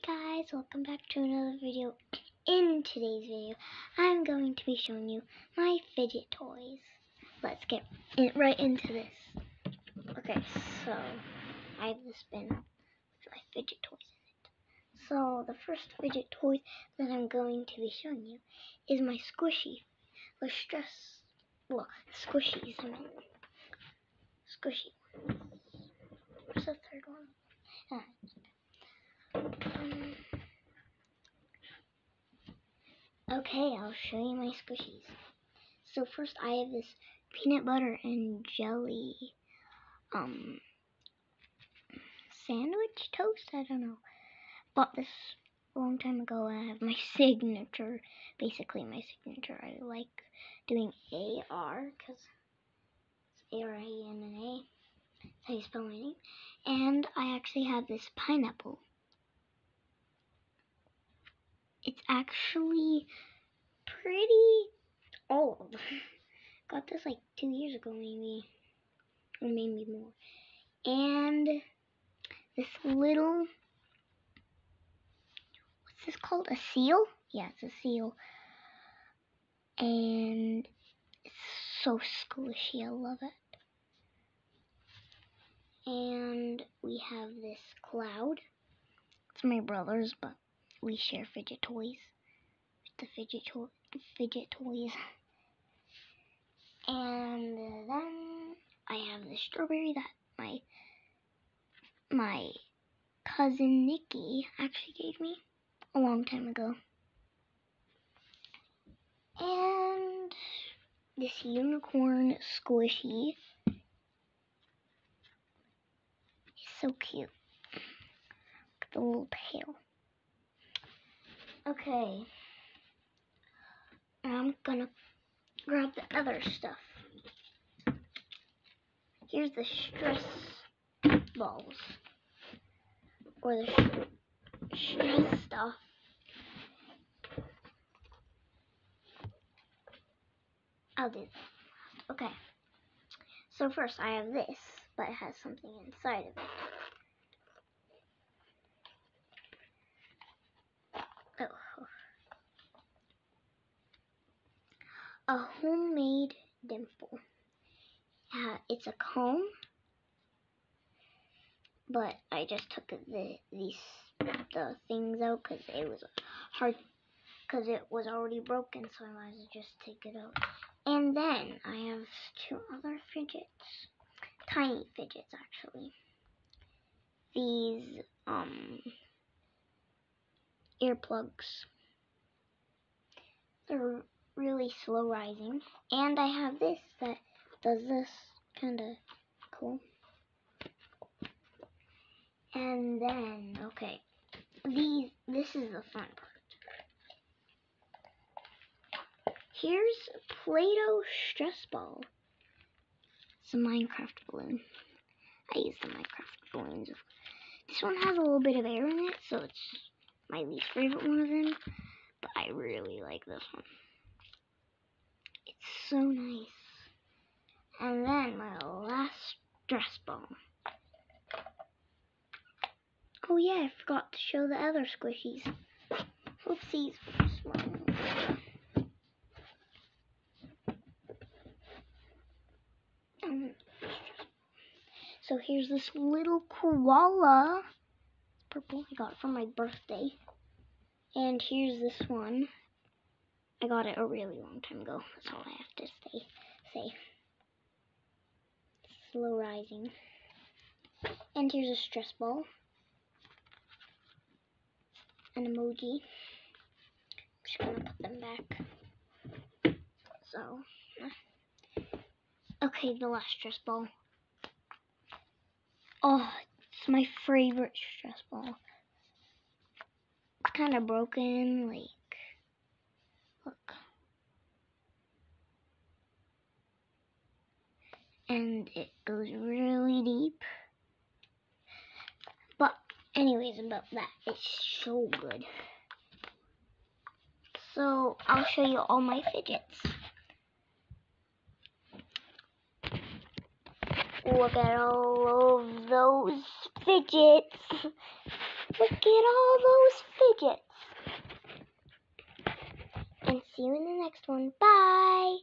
guys, welcome back to another video. In today's video, I'm going to be showing you my fidget toys. Let's get right into this. Okay, so I have this bin with my fidget toys in it. So the first fidget toy that I'm going to be showing you is my squishies. I mean, squishy ones. Where's the third one? Okay, I'll show you my squishies. So first I have this peanut butter and jelly sandwich toast, I don't know. Bought this a long time ago. I have my signature, basically my signature. I like doing AR because it's A-R-A-N-N-A. That's how you spell my name. And I actually have this pineapple. It's actually pretty old. Got this like 2 years ago maybe, or maybe more. And this little, what's this called? A seal? Yeah, it's a seal. And it's so squishy, I love it. And we have this cloud. It's my brother's, but we share fidget toys. The fidget toys. And then I have this strawberry that my cousin Nikki actually gave me a long time ago. And this unicorn squishy is so cute. Look at the little tail. Okay. Now I'm gonna grab the other stuff. Here's the stress balls. Or the stress stuff. I'll do that. Okay. So first I have this, but it has something inside of it. Oh. A homemade dimple. It's a comb, but I just took the things out because it was hard, because it was already broken, so I might as well just take it out. And then I have 2 other fidgets, tiny fidgets actually. These earplugs. They're really slow rising, and I have this that does this, kind of cool. And then, okay, this is the fun part. Here's Play-Doh stress ball. It's a Minecraft balloon. I use the Minecraft balloons. This one has a little bit of air in it, so it's my least favorite one of them. But I really like this one. It's so nice. And then my last stress ball. Oh yeah, I forgot to show the other squishies. Oopsies. So here's this little koala. It's purple. I got it for my birthday. And here's this one. I got it a really long time ago. That's all I have to say. Slow rising. And here's a stress ball. An emoji. I'm just gonna put them back. So, okay, the last stress ball. Oh, it's my favorite stress ball. It's kind of broken, like, look. And it goes really deep. But anyways, about that, it's so good. So I'll show you all my fidgets. Look at all of those fidgets. Look at all those fidgets. And see you in the next one. Bye.